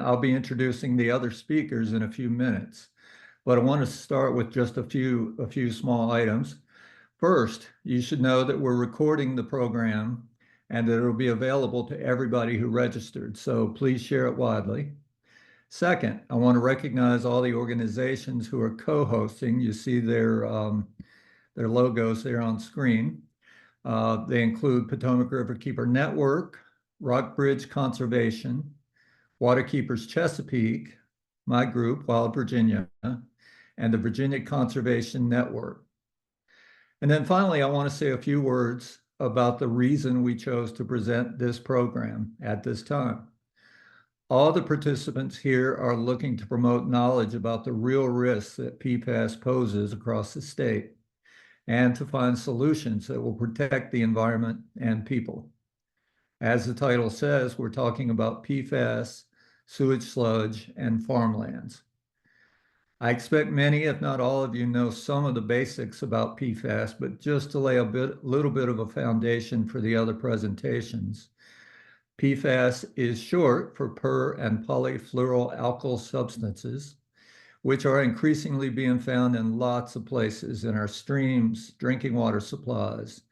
I'll be introducing the other speakers in a few minutes. But I want to start with just a few small items. First, you should know that we're recording the program and that it'll be available to everybody who registered, so please share it widely. Second, I want to recognize all the organizations who are co-hosting. You see their logos there on screen. They include Potomac Riverkeeper Network, Rockbridge Conservation, Waterkeepers Chesapeake, my group, Wild Virginia, and the Virginia Conservation Network. And then finally, I want to say a few words about the reason we chose to present this program at this time. All the participants here are looking to promote knowledge about the real risks that PFAS poses across the state and to find solutions that will protect the environment and people. As the title says, we're talking about PFAS, sewage sludge, and farmlands. I expect many, if not all of you, know some of the basics about PFAS, but just to lay a little bit of a foundation for the other presentations. PFAS is short for per and polyfluoroalkyl substances, which are increasingly being found in lots of places in our streams, drinking water supplies,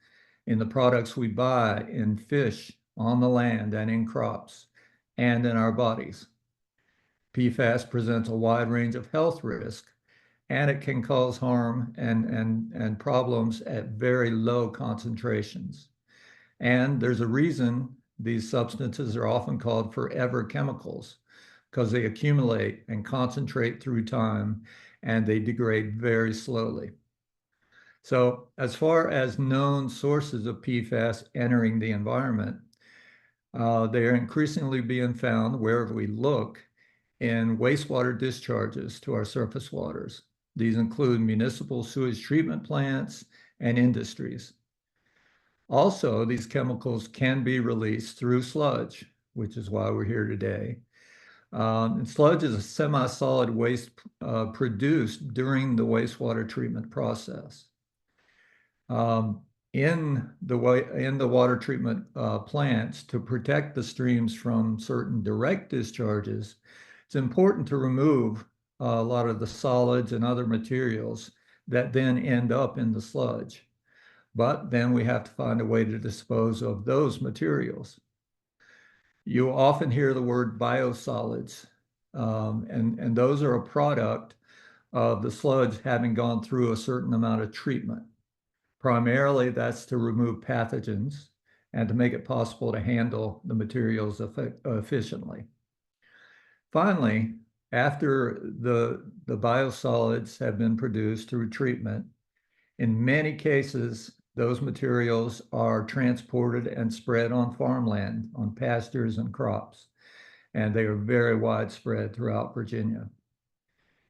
in the products we buy, in fish, on the land, and in crops, and in our bodies. PFAS presents a wide range of health risk, and it can cause harm and problems at very low concentrations. And there's a reason these substances are often called forever chemicals, because they accumulate and concentrate through time, and they degrade very slowly. So as far as known sources of PFAS entering the environment, they are increasingly being found wherever we look in wastewater discharges to our surface waters. These include municipal sewage treatment plants and industries. Also, these chemicals can be released through sludge, which is why we're here today. And sludge is a semi-solid waste produced during the wastewater treatment process. In the water treatment plants, to protect the streams from certain direct discharges, it's important to remove a lot of the solids and other materials that then end up in the sludge. But then we have to find a way to dispose of those materials. You often hear the word biosolids, and those are a product of the sludge having gone through a certain amount of treatment. Primarily, that's to remove pathogens and to make it possible to handle the materials efficiently. Finally, after the biosolids have been produced through treatment, in many cases, those materials are transported and spread on farmland, on pastures and crops, and they are very widespread throughout Virginia.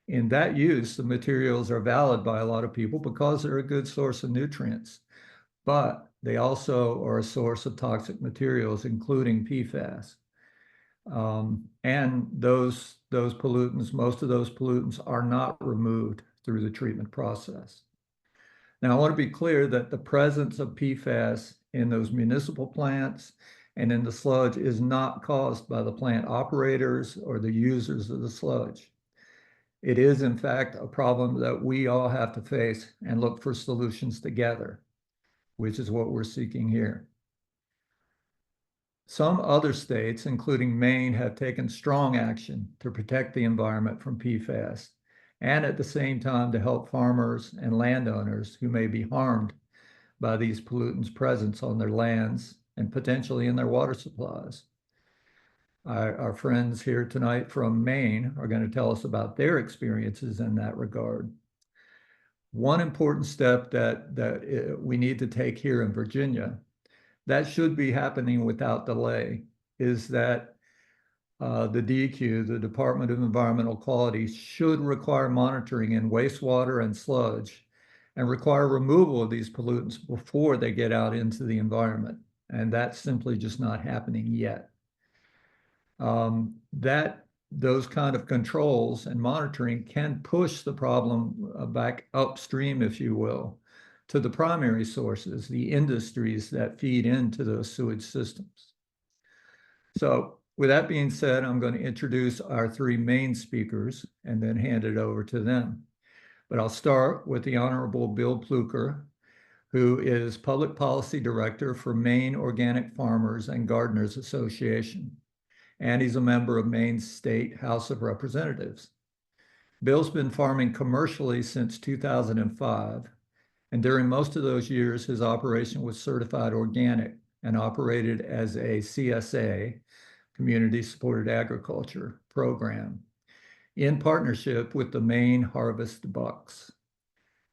In that use, the materials are valued by a lot of people because they're a good source of nutrients, but they also are a source of toxic materials, including PFAS. And those pollutants, most of those pollutants are not removed through the treatment process. Now, I want to be clear that the presence of PFAS in those municipal plants and in the sludge is not caused by the plant operators or the users of the sludge. It is, in fact, a problem that we all have to face and look for solutions together, which is what we're seeking here. Some other states, including Maine, have taken strong action to protect the environment from PFAS, and at the same time to help farmers and landowners who may be harmed by these pollutants' presence on their lands and potentially in their water supplies. Our friends here tonight from Maine are going to tell us about their experiences in that regard. One important step that we need to take here in Virginia, that should be happening without delay, is that the DEQ, the Department of Environmental Quality, should require monitoring in wastewater and sludge and require removal of these pollutants before they get out into the environment. And that's simply just not happening yet. Those kind of controls and monitoring can push the problem back upstream, if you will, to the primary sources, the industries that feed into those sewage systems. So With that being said, I'm going to introduce our three main speakers and then hand it over to them. But I'll start with the Honorable Bill Pluecker, who is Public Policy Director for Maine Organic Farmers and Gardeners Association, and he's a member of Maine's State House of Representatives. Bill's been farming commercially since 2005, and during most of those years, his operation was certified organic and operated as a CSA, Community Supported Agriculture Program, in partnership with the Maine Harvest Bucks.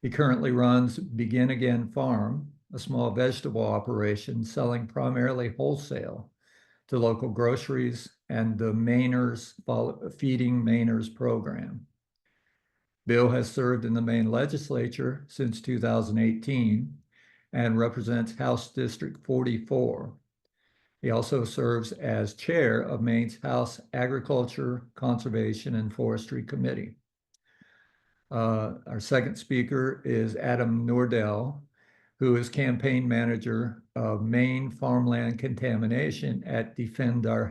He currently runs Begin Again Farm, a small vegetable operation selling primarily wholesale to local groceries and the Mainers Feeding Mainers program. Bill has served in the Maine legislature since 2018 and represents House District 44. He also serves as chair of Maine's House Agriculture, Conservation, and Forestry Committee. Our second speaker is Adam Nordell, who is campaign manager of Maine farmland contamination at Defend Our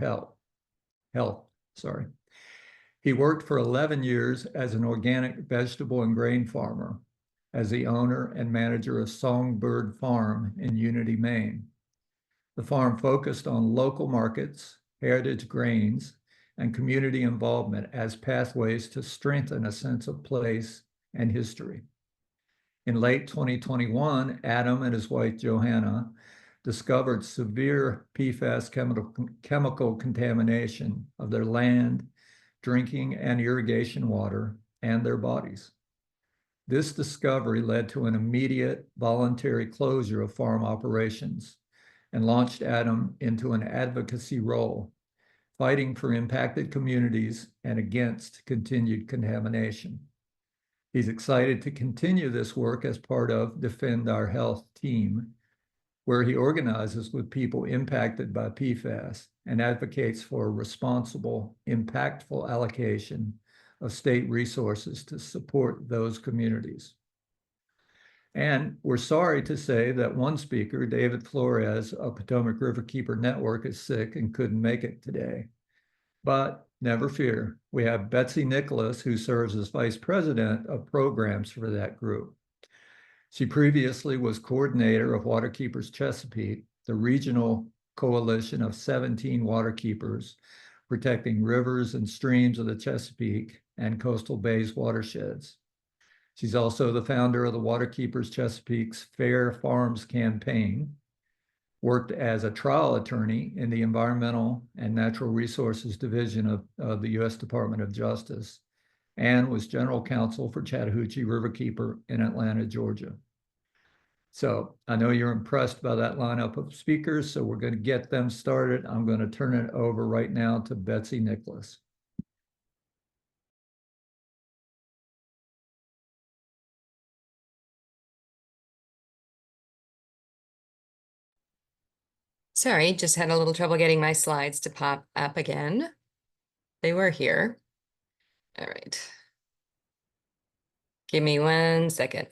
Health. He worked for 11 years as an organic vegetable and grain farmer, as the owner and manager of Songbird Farm in Unity, Maine. The farm focused on local markets, heritage grains, and community involvement as pathways to strengthen a sense of place and history. In late 2021, Adam and his wife Johanna discovered severe PFAS chemical contamination of their land, drinking and irrigation water, and their bodies. This discovery led to an immediate voluntary closure of farm operations and launched Adam into an advocacy role, fighting for impacted communities and against continued contamination. He's excited to continue this work as part of Defend Our Health team, where he organizes with people impacted by PFAS and advocates for responsible, impactful allocation of state resources to support those communities. And we're sorry to say that one speaker, David Flores of Potomac Riverkeeper Network, is sick and couldn't make it today. But never fear, we have Betsy Nicholas, who serves as vice president of programs for that group. She previously was coordinator of Waterkeepers Chesapeake, the regional coalition of 17 waterkeepers protecting rivers and streams of the Chesapeake and coastal bays watersheds. She's also the founder of the Waterkeepers Chesapeake's Fair Farms campaign, worked as a trial attorney in the Environmental and Natural Resources Division of the U.S. Department of Justice, and was general counsel for Chattahoochee Riverkeeper in Atlanta, Georgia. So I know you're impressed by that lineup of speakers, so we're going to get them started. I'm going to turn it over right now to Betsy Nicholas. Sorry, just had a little trouble getting my slides to pop up again. They were here. All right. Give me 1 second.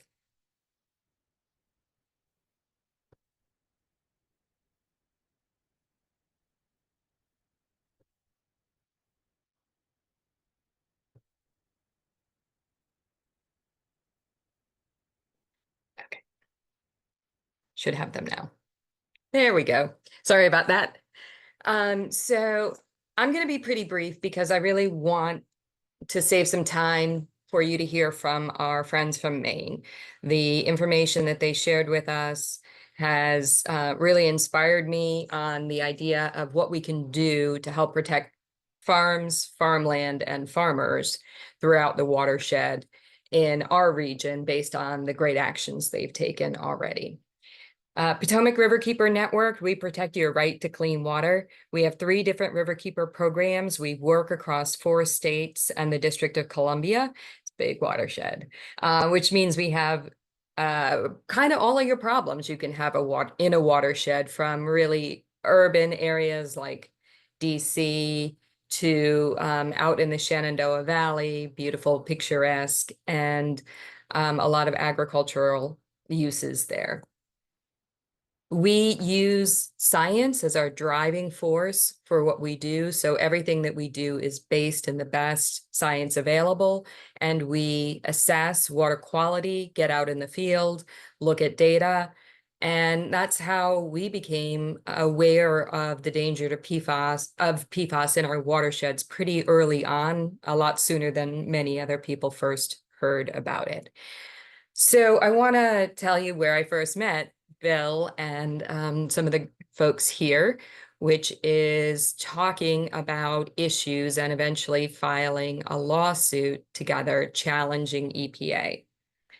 Okay. Should have them now. There we go. Sorry about that. So I'm going to be pretty brief because I really want to save some time for you to hear from our friends from Maine. The information that they shared with us has really inspired me on the idea of what we can do to help protect farms, farmland, and farmers throughout the watershed in our region based on the great actions they've taken already. Potomac Riverkeeper Network, we protect your right to clean water. We have 3 different Riverkeeper programs. We work across 4 states and the District of Columbia. It's a big watershed, which means we have kind of all of your problems you can have in a watershed, from really urban areas like DC to out in the Shenandoah Valley, beautiful, picturesque, and a lot of agricultural uses there. We use science as our driving force for what we do. So everything that we do is based in the best science available. And we assess water quality, get out in the field, look at data. And that's how we became aware of the danger to PFAS in our watersheds pretty early on, a lot sooner than many other people first heard about it. So I want to tell you where I first met Bill and some of the folks here, which is talking about issues and eventually filing a lawsuit together challenging EPA.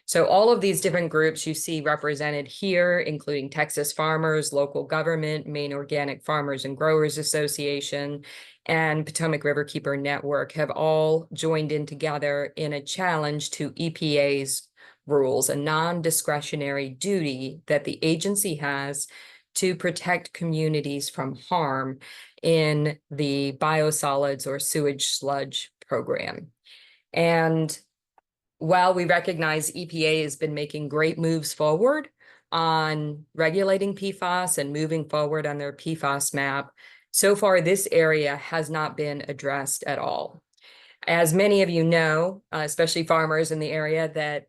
So all of these different groups you see represented here, including Texas farmers, local government, Maine Organic Farmers and Growers Association, and Potomac Riverkeeper Network, have all joined in together in a challenge to EPA's rules, a non-discretionary duty that the agency has to protect communities from harm in the biosolids or sewage sludge program. And while we recognize EPA has been making great moves forward on regulating PFAS and moving forward on their PFAS map, so far this area has not been addressed at all. As many of you know, especially farmers in the area, that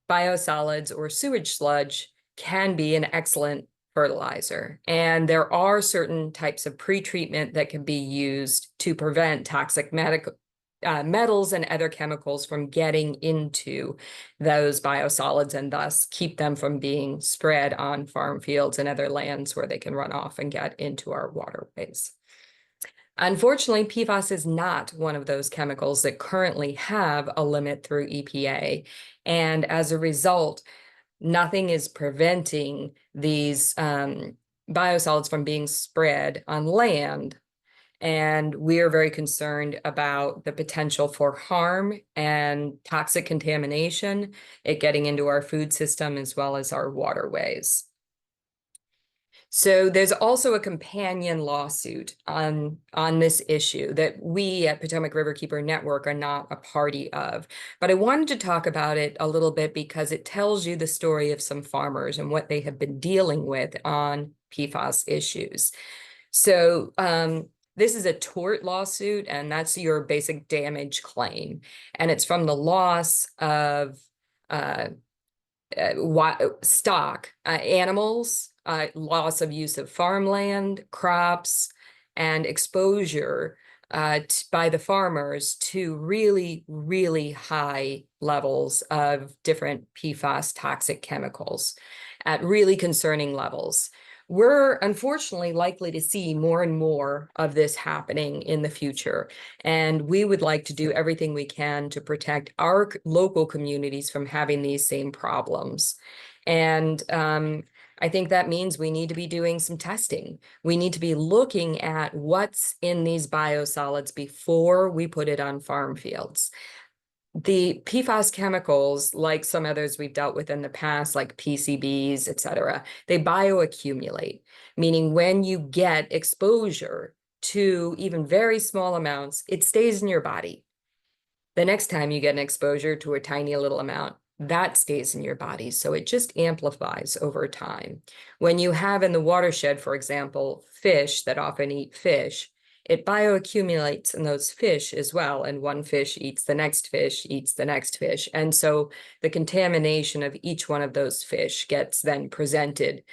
biosolids or sewage sludge can be an excellent fertilizer. And there are certain types of pretreatment that can be used to prevent toxic metals and other chemicals from getting into those biosolids and thus keep them from being spread on farm fields and other lands where they can run off and get into our waterways. Unfortunately, PFAS is not one of those chemicals that currently have a limit through EPA. And as a result, nothing is preventing these biosolids from being spread on land. And we are very concerned about the potential for harm and toxic contamination, it getting into our food system as well as our waterways. So there's also a companion lawsuit on this issue that we at Potomac Riverkeeper Network are not a party of. But I wanted to talk about it a little bit because it tells you the story of some farmers and what they have been dealing with on PFAS issues. So this is a tort lawsuit, and that's your basic damage claim. And it's from the loss of stock, animals, loss of use of farmland, crops, and exposure by the farmers to really, really high levels of different PFAS toxic chemicals at really concerning levels. We're unfortunately likely to see more and more of this happening in the future. And we would like to do everything we can to protect our local communities from having these same problems. And I think that means we need to be doing some testing. We need to be looking at what's in these biosolids before we put it on farm fields. The PFAS chemicals, like some others we've dealt with in the past, like PCBs, et cetera, they bioaccumulate, meaning when you get exposure to even very small amounts, it stays in your body. The next time you get an exposure to a tiny little amount, that stays in your body. So it just amplifies over time. When you have in the watershed, for example, fish that often eat fish, it bioaccumulates in those fish as well. And one fish eats the next fish, eats the next fish. And so the contamination of each one of those fish gets then presented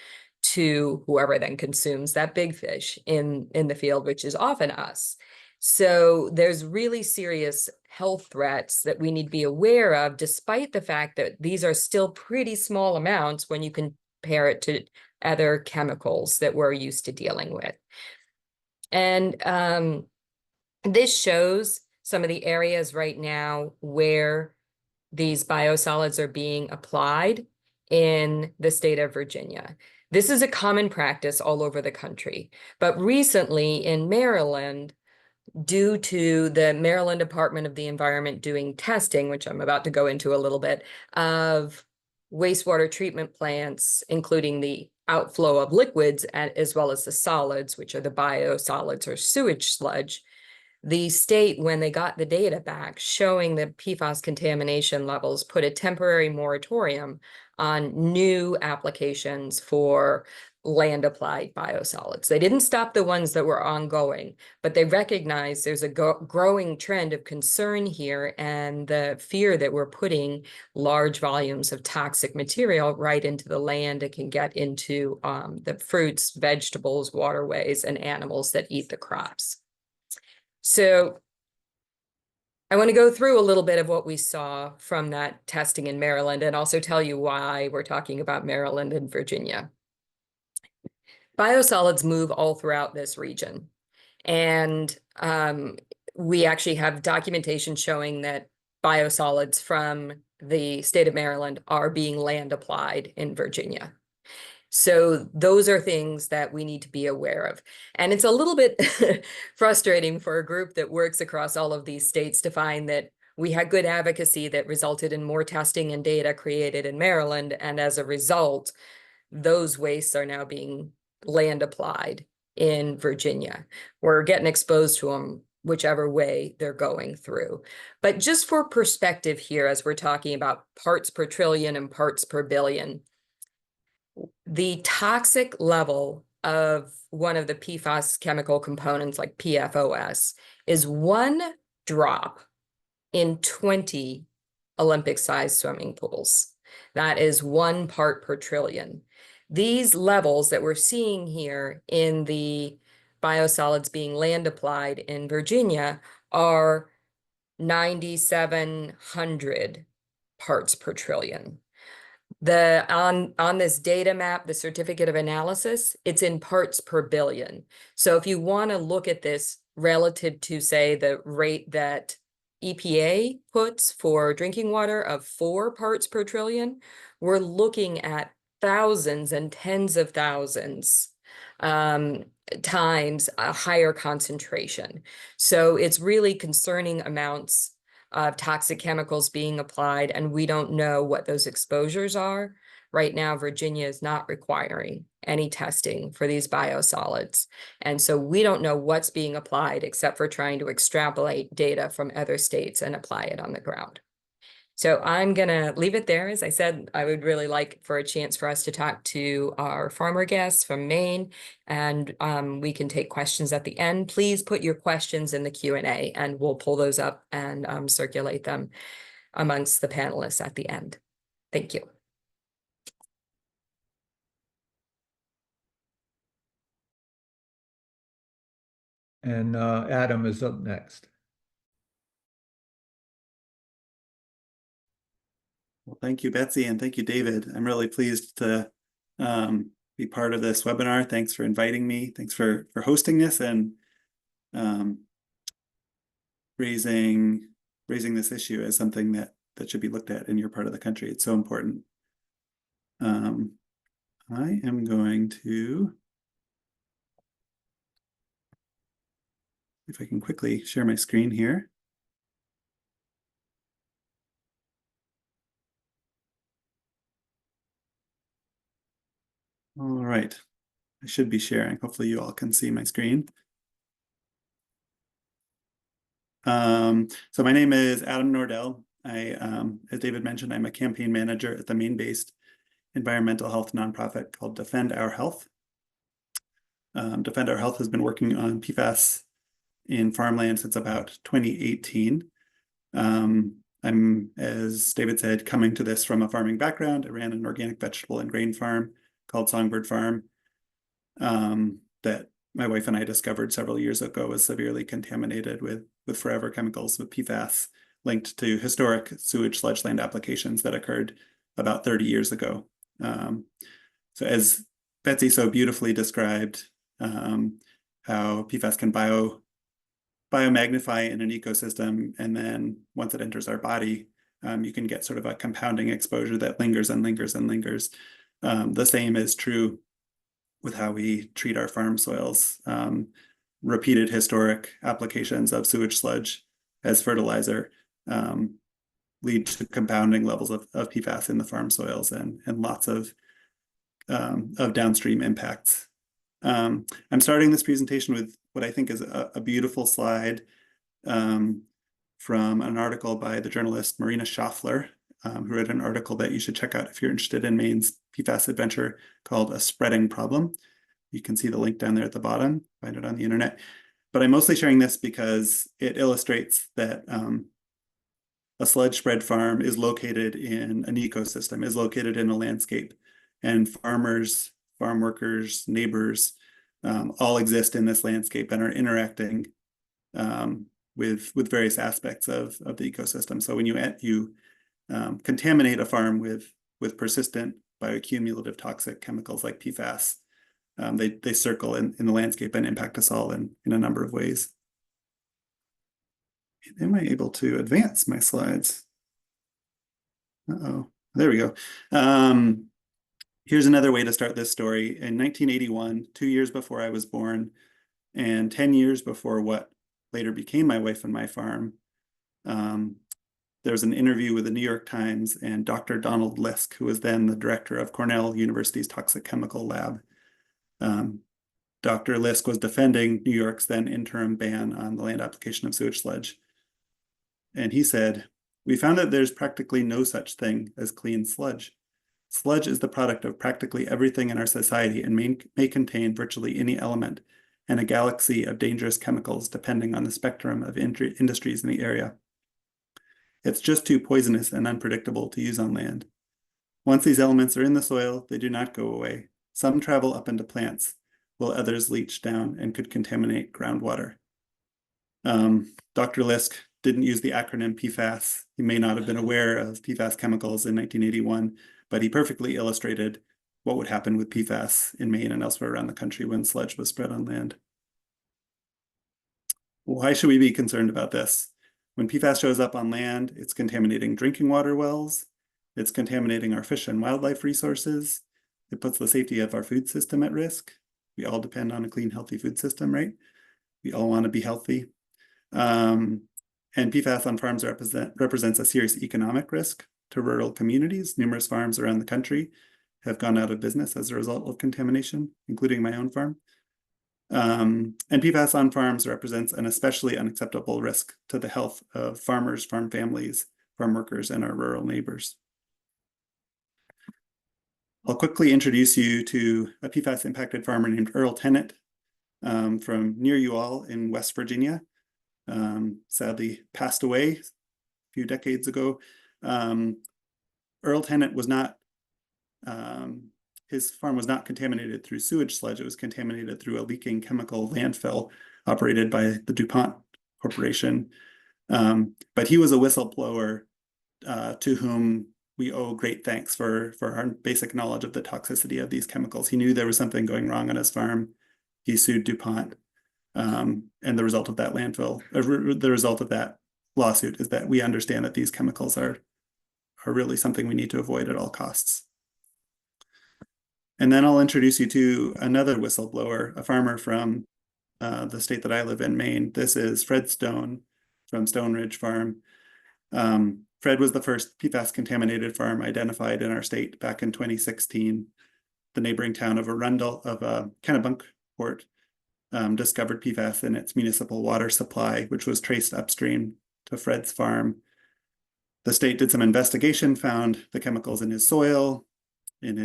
to whoever then consumes that big fish in the field, which is often us. So there's really serious health threats that we need to be aware of, despite the fact that these are still pretty small amounts when you compare it to other chemicals that we're used to dealing with. And this shows some of the areas right now where these biosolids are being applied in the state of Virginia. This is a common practice all over the country, but recently in Maryland, due to the Maryland Department of the Environment doing testing, which I'm about to go into a little bit, of wastewater treatment plants, including the outflow of liquids as well as the solids, which are the biosolids or sewage sludge, the state, when they got the data back showing the PFAS contamination levels, put a temporary moratorium on new applications for land applied biosolids. They didn't stop the ones that were ongoing, but they recognized there's a growing trend of concern here and the fear that we're putting large volumes of toxic material right into the land. It can get into the fruits, vegetables, waterways, and animals that eat the crops. So I want to go through a little bit of what we saw from that testing in Maryland and also tell you why we're talking about Maryland and Virginia. Biosolids move all throughout this region. And we actually have documentation showing that biosolids from the state of Maryland are being land applied in Virginia. So those are things that we need to be aware of. And it's a little bit frustrating for a group that works across all of these states to find that we had good advocacy that resulted in more testing and data created in Maryland. And as a result, those wastes are now being land applied in Virginia. We're getting exposed to them whichever way they're going through. But just for perspective here, as we're talking about parts per trillion and parts per billion, the toxic level of one of the PFAS chemical components like PFOS is 1 drop in 20 Olympic-sized swimming pools. That is 1 part per trillion. These levels that we're seeing here in the biosolids being land applied in Virginia are 9,700 parts per trillion. On this data map, the certificate of analysis, it's in parts per billion. So if you want to look at this relative to, say, the rate that EPA puts for drinking water of 4 parts per trillion, we're looking at thousands and tens of thousands times a higher concentration. So it's really concerning amounts of toxic chemicals being applied, and we don't know what those exposures are. Right now, Virginia is not requiring any testing for these biosolids. And so we don't know what's being applied except for trying to extrapolate data from other states and apply it on the ground. So I'm going to leave it there. As I said, I would really like for a chance for us to talk to our farmer guests from Maine, and we can take questions at the end. Please put your questions in the Q&A, and we'll pull those up and circulate them amongst the panelists at the end. Thank you. And Adam is up next. Well, thank you, Betsy, and thank you, David. I'm really pleased to be part of this webinar. Thanks for inviting me. Thanks for hosting this and raising this issue as something that should be looked at in your part of the country. It's so important. I am going to, if I can quickly share my screen here. All right, I should be sharing. Hopefully you all can see my screen. So my name is Adam Nordell. As David mentioned, I'm a campaign manager at the Maine-based environmental health nonprofit called Defend Our Health. Defend Our Health has been working on PFAS in farmland since about 2018. I'm, as David said, coming to this from a farming background. I ran an organic vegetable and grain farm called Songbird Farm that my wife and I discovered several years ago was severely contaminated with forever chemicals, with PFAS, linked to historic sewage sludge land applications that occurred about 30 years ago. So as Betsy so beautifully described, how PFAS can biomagnify in an ecosystem, and then once it enters our body, you can get sort of a compounding exposure that lingers and lingers and lingers. The same is true with how we treat our farm soils. Repeated historic applications of sewage sludge as fertilizer lead to compounding levels of PFAS in the farm soils and lots of downstream impacts. I'm starting this presentation with what I think is a beautiful slide from an article by the journalist Marina Schaffler who wrote an article that you should check out if you're interested in Maine's PFAS adventure, called A Spreading Problem. You can see the link down there at the bottom, find it on the internet. But I'm mostly sharing this because it illustrates that a sludge spread farm is located in an ecosystem, is located in a landscape, and farmers, farm workers, neighbors, all exist in this landscape and are interacting with various aspects of the ecosystem. So when you contaminate a farm with persistent bioaccumulative toxic chemicals like PFAS, they circle in the landscape and impact us all in a number of ways. Am I able to advance my slides? Uh-oh, there we go. Here's another way to start this story. In 1981, 2 years before I was born, and 10 years before what later became my wife and my farm, there was an interview with the New York Times and Dr. Donald Lisk, who was then the director of Cornell University's Toxic Chemical Lab. Dr. Lisk was defending New York's then interim ban on the land application of sewage sludge. And he said, "We found that there's practically no such thing as clean sludge. Sludge is the product of practically everything in our society and may contain virtually any element and a galaxy of dangerous chemicals depending on the spectrum of industries in the area. It's just too poisonous and unpredictable to use on land. Once these elements are in the soil, they do not go away. Some travel up into plants, while others leach down and could contaminate groundwater." Dr. Lisk didn't use the acronym PFAS. He may not have been aware of PFAS chemicals in 1981, but he perfectly illustrated what would happen with PFAS in Maine and elsewhere around the country when sludge was spread on land. Why should we be concerned about this? When PFAS shows up on land, it's contaminating drinking water wells, it's contaminating our fish and wildlife resources, it puts the safety of our food system at risk. We all depend on a clean, healthy food system, right? We all want to be healthy. And PFAS on farms represents a serious economic risk to rural communities. Numerous farms around the country have gone out of business as a result of contamination, including my own farm. And PFAS on farms represents an especially unacceptable risk to the health of farmers, farm families, farm workers, and our rural neighbors. I'll quickly introduce you to a PFAS impacted farmer named Earl Tennant from near you all in West Virginia. Sadly passed away a few decades ago. Earl Tennant was not, his farm was not contaminated through sewage sludge. It was contaminated through a leaking chemical landfill operated by the DuPont Corporation. But he was a whistleblower to whom we owe great thanks for our basic knowledge of the toxicity of these chemicals. He knew there was something going wrong on his farm. He sued DuPont. And the result of that the result of that lawsuit is that we understand that these chemicals are really something we need to avoid at all costs. And then I'll introduce you to another whistleblower, a farmer from the state that I live in, Maine. This is Fred Stone from Stone Ridge Farm. Fred was the first PFAS contaminated farm identified in our state back in 2016. The neighboring town of Kennebunkport discovered PFAS in its municipal water supply, which was traced upstream to Fred's farm. The state did some investigation, found the chemicals in his soil, in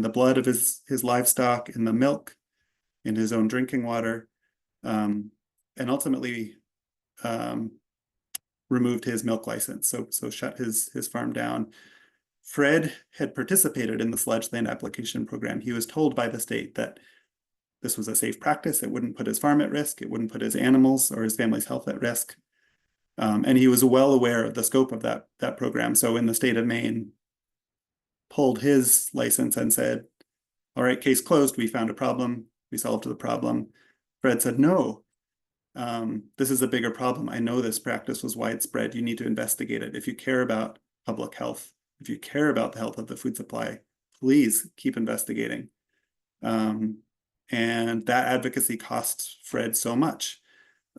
the blood of his livestock, in the milk, in his own drinking water, and ultimately removed his milk license, so shut his farm down. Fred had participated in the sludge land application program. He was told by the state that this was a safe practice. It wouldn't put his farm at risk. It wouldn't put his animals or his family's health at risk. And he was well aware of the scope of that program. So in the state of Maine, pulled his license and said, "All right, case closed. We found a problem. We solved the problem." Fred said, "No, this is a bigger problem. I know this practice was widespread. You need to investigate it. If you care about public health, if you care about the health of the food supply, please keep investigating." And that advocacy cost Fred so much.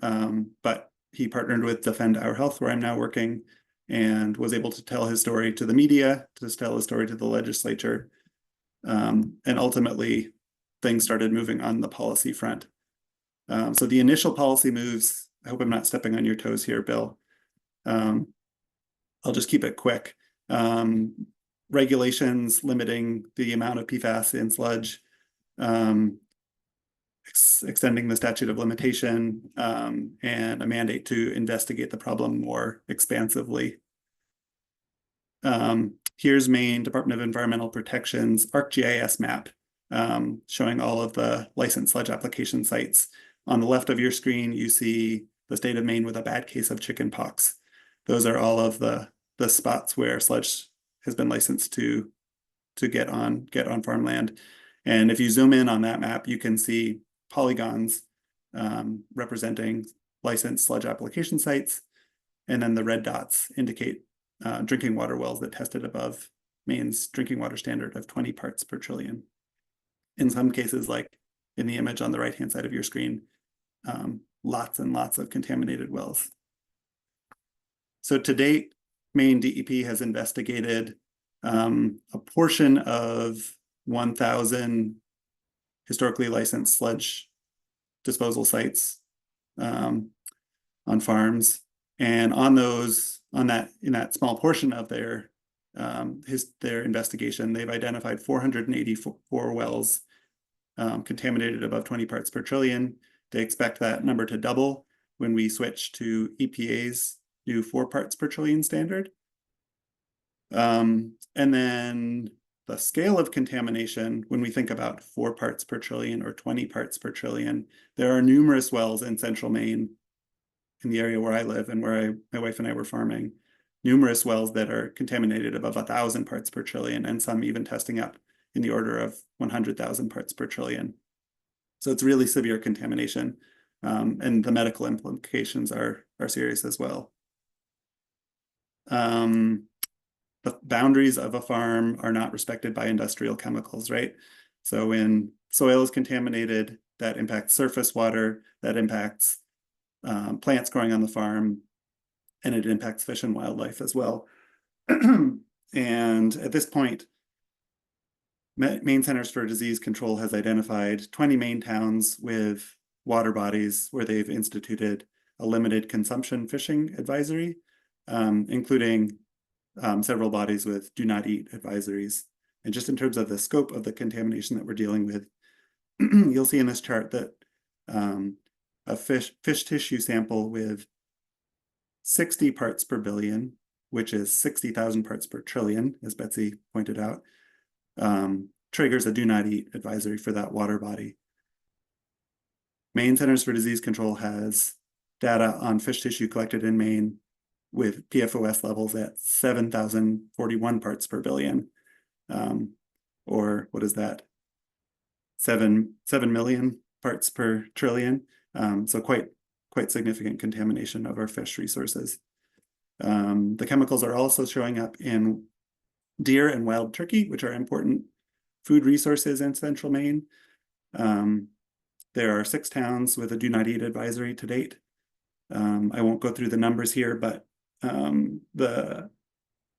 But he partnered with Defend Our Health, where I'm now working, and was able to tell his story to the media, to tell his story to the legislature. And ultimately, things started moving on the policy front. So the initial policy moves, I hope I'm not stepping on your toes here, Bill. I'll just keep it quick. Regulations limiting the amount of PFAS in sludge, extending the statute of limitation, and a mandate to investigate the problem more expansively. Here's Maine Department of Environmental Protection's ArcGIS map, showing all of the licensed sludge application sites. On the left of your screen, you see the state of Maine with a bad case of chicken pox. Those are all of the spots where sludge has been licensed to get on farmland. And if you zoom in on that map, you can see polygons representing licensed sludge application sites. And then the red dots indicate drinking water wells that tested above Maine's drinking water standard of 20 parts per trillion. In some cases, like in the image on the right-hand side of your screen, lots and lots of contaminated wells. So to date, Maine DEP has investigated a portion of 1,000 historically licensed sludge disposal sites on farms, and in that small portion of their investigation, they've identified 484 wells contaminated above 20 parts per trillion. They expect that number to double when we switch to EPA's new 4 parts per trillion standard. And then the scale of contamination, when we think about 4 parts per trillion or 20 parts per trillion, there are numerous wells in central Maine, in the area where I live and where my wife and I were farming, numerous wells that are contaminated above 1,000 parts per trillion, and some even testing up in the order of 100,000 parts per trillion. So it's really severe contamination, and the medical implications are serious as well. The boundaries of a farm are not respected by industrial chemicals, right? So when soil is contaminated, that impacts surface water, that impacts plants growing on the farm, and it impacts fish and wildlife as well. And at this point, Maine Centers for Disease Control has identified 20 Maine towns with water bodies where they've instituted a limited consumption fishing advisory, including several bodies with do not eat advisories. And just in terms of the scope of the contamination that we're dealing with, you'll see in this chart that a fish tissue sample with 60 parts per billion, which is 60,000 parts per trillion, as Betsy pointed out, triggers a do not eat advisory for that water body. Maine Centers for Disease Control has data on fish tissue collected in Maine with PFAS levels at 7,041 parts per billion, or what is that? 7 million parts per trillion. So quite significant contamination of our fish resources. The chemicals are also showing up in deer and wild turkey, which are important food resources in central Maine. There are 6 towns with a do not eat advisory to date. I won't go through the numbers here, but the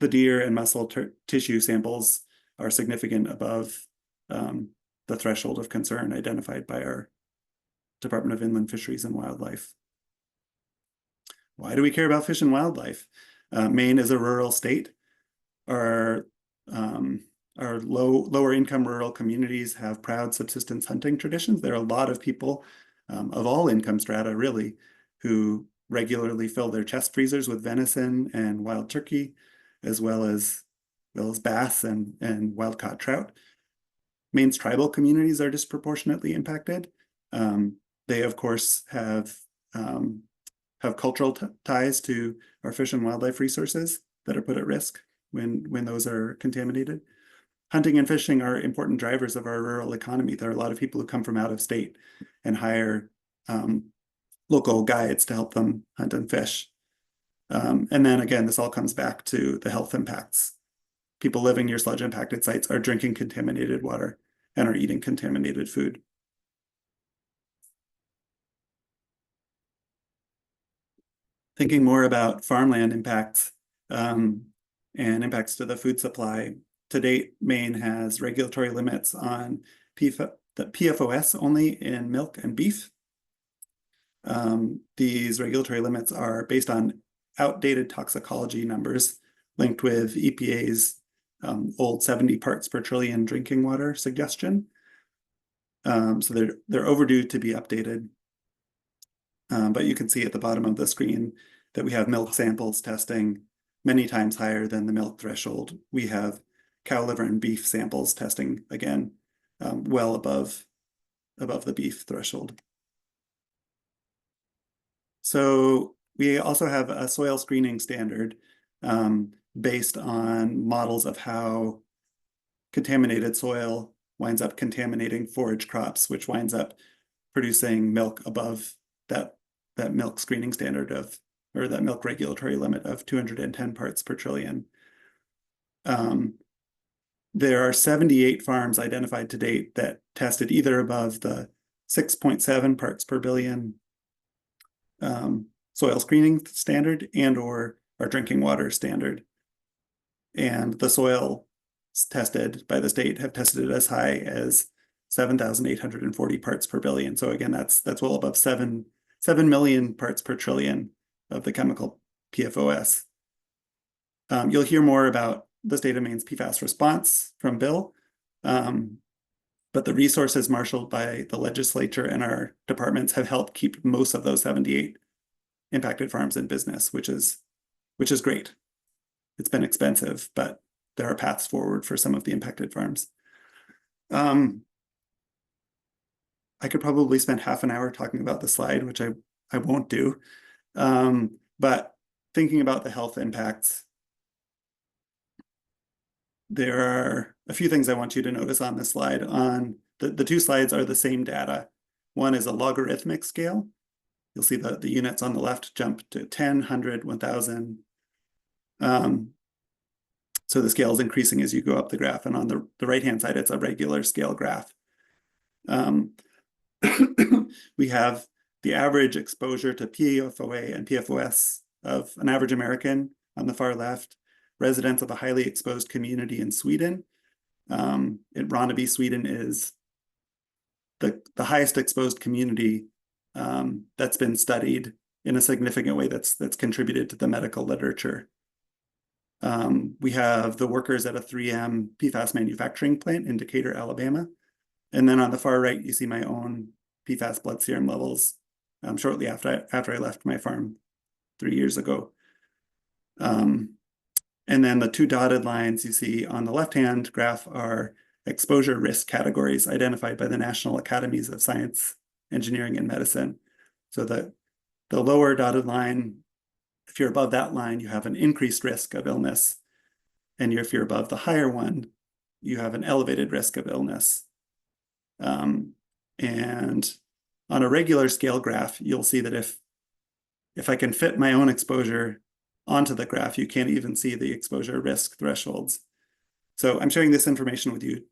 deer and mussel tissue samples are significant above the threshold of concern identified by our Department of Inland Fisheries and Wildlife. Why do we care about fish and wildlife? Maine is a rural state. Our lower income rural communities have proud subsistence hunting traditions. There are a lot of people of all income strata, really, who regularly fill their chest freezers with venison and wild turkey, as well as bass and wild-caught trout. Maine's tribal communities are disproportionately impacted. They, of course, have cultural ties to our fish and wildlife resources that are put at risk when those are contaminated. Hunting and fishing are important drivers of our rural economy. There are a lot of people who come from out of state and hire local guides to help them hunt and fish. And then again, this all comes back to the health impacts. People living near sludge impacted sites are drinking contaminated water and are eating contaminated food. Thinking more about farmland impacts and impacts to the food supply. To date, Maine has regulatory limits on the PFAS only in milk and beef. These regulatory limits are based on outdated toxicology numbers linked with EPA's old 70 parts per trillion drinking water suggestion. So they're overdue to be updated. But you can see at the bottom of the screen that we have milk samples testing many times higher than the milk threshold. We have cow liver and beef samples testing, again, well above the beef threshold. So we also have a soil screening standard based on models of how contaminated soil winds up contaminating forage crops, which winds up producing milk above that milk screening standard of, or that milk regulatory limit of 210 parts per trillion. There are 78 farms identified to date that tested either above the 6.7 parts per billion soil screening standard and or our drinking water standard. And the soil tested by the state have tested it as high as 7,840 parts per billion. So again, that's well above 7 million parts per trillion of the chemical PFOS. You'll hear more about the state of Maine's PFAS response from Bill, but the resources marshaled by the legislature and our departments have helped keep most of those 78 impacted farms in business, which is great. It's been expensive, but there are paths forward for some of the impacted farms. I could probably spend half an hour talking about the slide, which I won't do. But thinking about the health impacts, there are a few things I want you to notice on this slide. On the two slides are the same data. One is a logarithmic scale. You'll see the units on the left jump to 10, 100, 1,000. So the scale is increasing as you go up the graph. And on the right-hand side, it's a regular scale graph. We have the average exposure to PFOA and PFOS of an average American on the far left, residents of a highly exposed community in Sweden. In Ronneby, Sweden is the highest exposed community that's been studied in a significant way that's contributed to the medical literature. We have the workers at a 3M PFAS manufacturing plant in Decatur, Alabama. And then on the far right, you see my own PFAS blood serum levels shortly after I left my farm 3 years ago. And then the two dotted lines you see on the left-hand graph are exposure risk categories identified by the National Academies of Science, Engineering, and Medicine. So the lower dotted line, if you're above that line, you have an increased risk of illness. And if you're above the higher one, you have an elevated risk of illness. And on a regular scale graph, you'll see that if I can fit my own exposure onto the graph, you can't even see the exposure risk thresholds. So I'm sharing this information with you,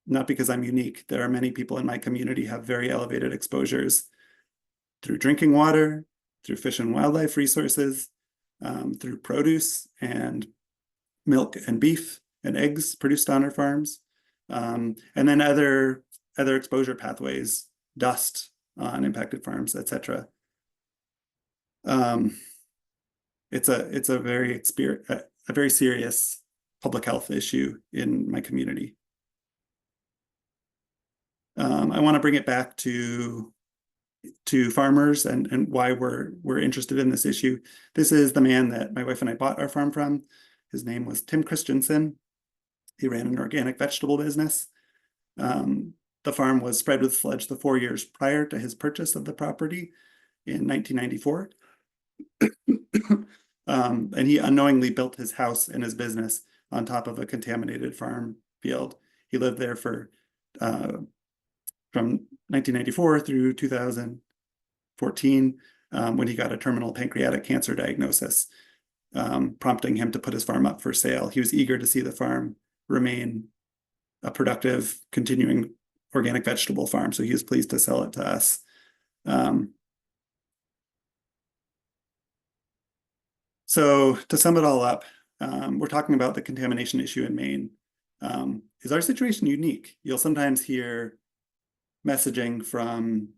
not because I'm unique. There are many people in my community have very elevated exposures through drinking water, through fish and wildlife resources, through produce and milk and beef and eggs produced on our farms, and then other exposure pathways, dust on impacted farms, etc. It's a very serious public health issue in my community. I want to bring it back to farmers and why we're interested in this issue. This is the man that my wife and I bought our farm from. His name was Tim Christensen. He ran an organic vegetable business. The farm was spread with sludge the 4 years prior to his purchase of the property in 1994. And he unknowingly built his house and his business on top of a contaminated farm field. He lived there for from 1994 through 2014, when he got a terminal pancreatic cancer diagnosis, prompting him to put his farm up for sale. He was eager to see the farm remain a productive, continuing organic vegetable farm, so he was pleased to sell it to us. So to sum it all up, we're talking about the contamination issue in Maine. Is our situation unique? You'll sometimes hear messaging from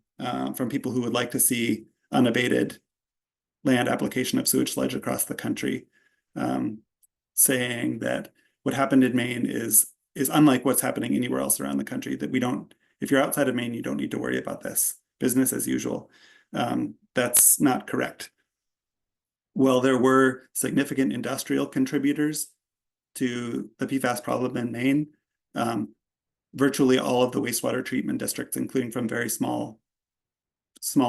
people who would like to see unabated land application of sewage sludge across the country. saying that what happened in Maine is unlike what's happening anywhere else around the country, that we don't, if you're outside of Maine, you don't need to worry about this. Business as usual. That's not correct. Well, there were significant industrial contributors to the PFAS problem in Maine. Virtually all of the wastewater treatment districts, including from very small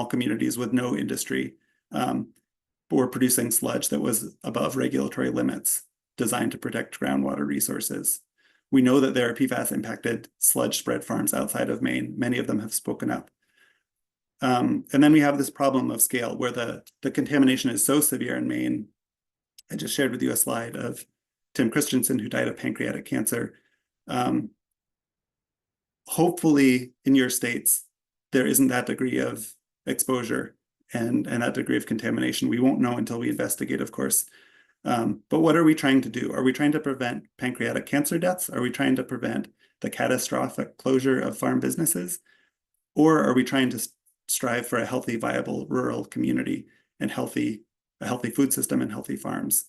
communities with no industry, were producing sludge that was above regulatory limits designed to protect groundwater resources. We know that there are PFAS impacted sludge spread farms outside of Maine. Many of them have spoken up. And then we have this problem of scale where the contamination is so severe in Maine. I just shared with you a slide of Tim Christensen, who died of pancreatic cancer. Hopefully in your states, there isn't that degree of exposure and that degree of contamination. We won't know until we investigate, of course. But what are we trying to do? Are we trying to prevent pancreatic cancer deaths? Are we trying to prevent the catastrophic closure of farm businesses? Or are we trying to strive for a healthy, viable rural community and a healthy food system and healthy farms?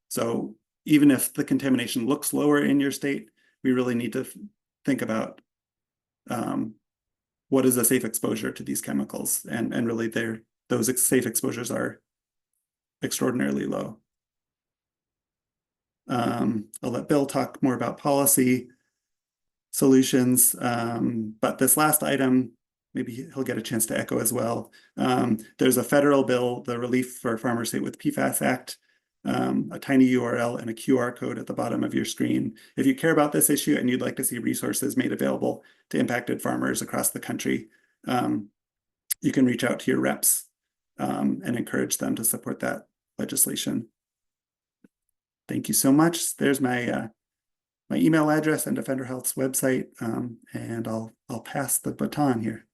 So even if the contamination looks lower in your state, we really need to think about what is a safe exposure to these chemicals, and really those safe exposures are extraordinarily low. I'll let Bill talk more about policy solutions, but this last item, maybe he'll get a chance to echo as well. There's a federal bill, the Relief for Farmers Hit with PFAS Act, a tiny URL and a QR code at the bottom of your screen. If you care about this issue and you'd like to see resources made available to impacted farmers across the country, you can reach out to your reps and encourage them to support that legislation. Thank you so much. There's my my email address and Defender Health's website, and I'll pass the baton here.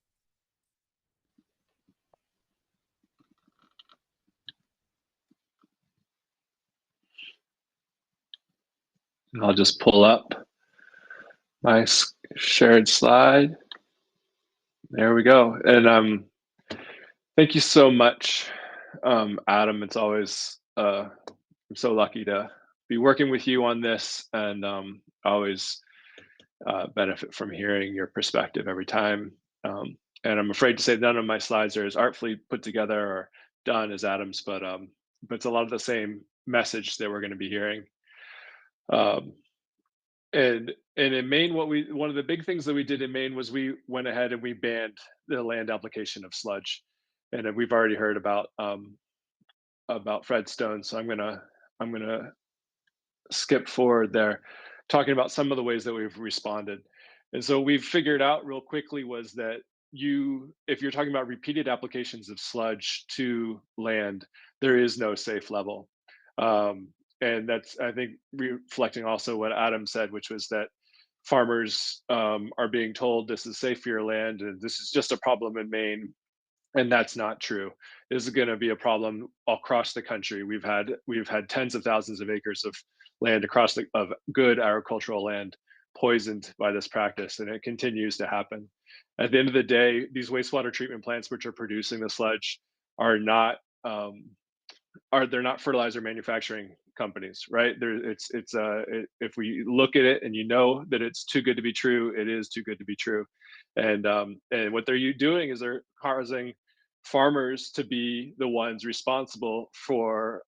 I'll just pull up my shared slide. There we go. And thank you so much, Adam. It's always, I'm so lucky to be working with you on this, and always benefit from hearing your perspective every time. And I'm afraid to say none of my slides are as artfully put together or done as Adam's, but it's a lot of the same message that we're going to be hearing. And in Maine, one of the big things that we did in Maine was we went ahead and we banned the land application of sludge, and we've already heard about Fredstone, so I'm gonna skip forward there, talking about some of the ways that we've responded. And so we've figured out real quickly was that if you're talking about repeated applications of sludge to land, there is no safe level. And that's, I think, reflecting also what Adam said, which was that farmers are being told this is safe for your land and this is just a problem in Maine. And that's not true. This is going to be a problem across the country. We've had tens of thousands of acres of land of good agricultural land poisoned by this practice, and it continues to happen. At the end of the day, these wastewater treatment plants which are producing the sludge are not they're not fertilizer manufacturing companies, right? If we look at it and you know that it's too good to be true, it is too good to be true. And what they're doing is they're causing farmers to be the ones responsible for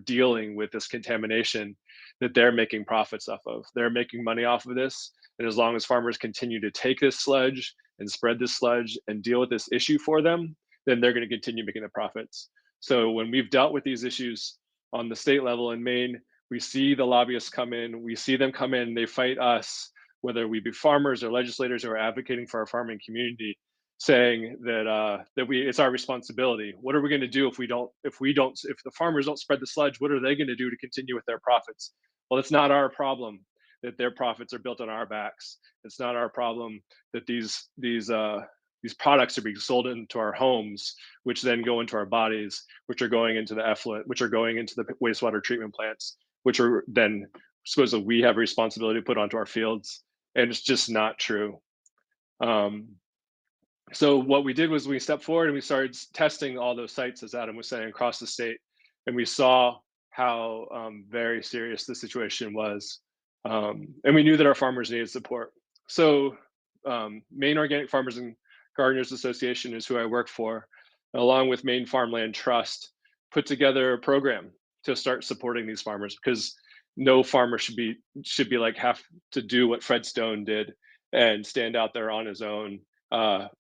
dealing with this contamination that they're making profits off of. They're making money off of this. And as long as farmers continue to take this sludge and spread this sludge and deal with this issue for them, then they're going to continue making the profits. So when we've dealt with these issues on the state level in Maine, we see the lobbyists come in, we see them come in, they fight us, whether we be farmers or legislators who are advocating for our farming community, saying that it's our responsibility. What are we going to do if the farmers don't spread the sludge? What are they going to do to continue with their profits? Well, it's not our problem that their profits are built on our backs. It's not our problem that these products are being sold into our homes, which then go into our bodies, which are going into the effluent, which are going into the wastewater treatment plants, which are then supposedly we have a responsibility to put onto our fields. And it's just not true. So what we did was we stepped forward and we started testing all those sites, as Adam was saying, across the state. And we saw how very serious the situation was. And we knew that our farmers needed support. So Maine Organic Farmers and Gardeners Association is who I work for, along with Maine Farmland Trust, put together a program to start supporting these farmers, because no farmer should be like have to do what Fred Stone did and stand out there on his own,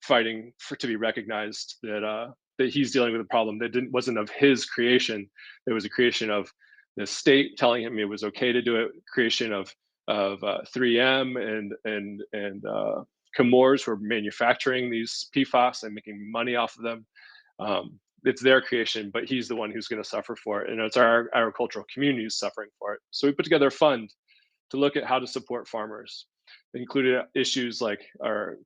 fighting to be recognized that he's dealing with a problem that wasn't of his creation. It was a creation of the state telling him it was okay to do it. Creation of 3M and Chemours, who are manufacturing these PFAS and making money off of them. It's their creation, but he's the one who's going to suffer for it, and it's our agricultural community is suffering for it. So we put together a fund to look at how to support farmers. It included issues like our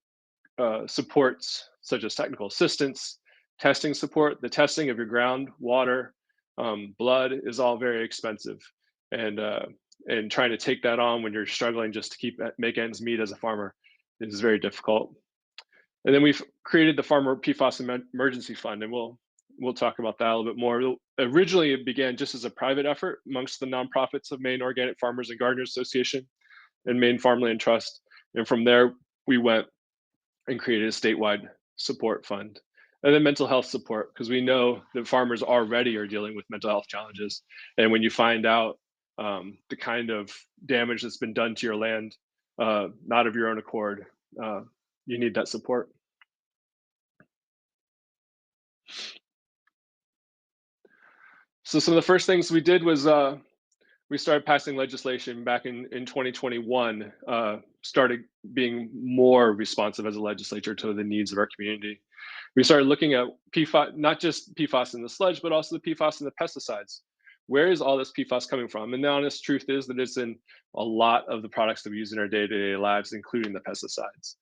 supports such as technical assistance, testing support. The testing of your ground, water, blood is all very expensive, and trying to take that on when you're struggling just to make ends meet as a farmer is very difficult. And then we've created the Farmer PFAS Emergency Fund, and we'll talk about that a little bit more. Originally, it began just as a private effort amongst the nonprofits of Maine Organic Farmers and Gardeners Association and Maine Farmland Trust. And from there, we went and created a statewide support fund. And then mental health support, because we know that farmers already are dealing with mental health challenges. And when you find out the kind of damage that's been done to your land, not of your own accord, you need that support. So some of the first things we did was we started passing legislation back in 2021, started being more responsive as a legislature to the needs of our community. We started looking at PFAS, not just PFAS in the sludge, but also the PFAS in the pesticides. Where is all this PFAS coming from? And the honest truth is that it's in a lot of the products that we use in our day-to-day lives, including the pesticides.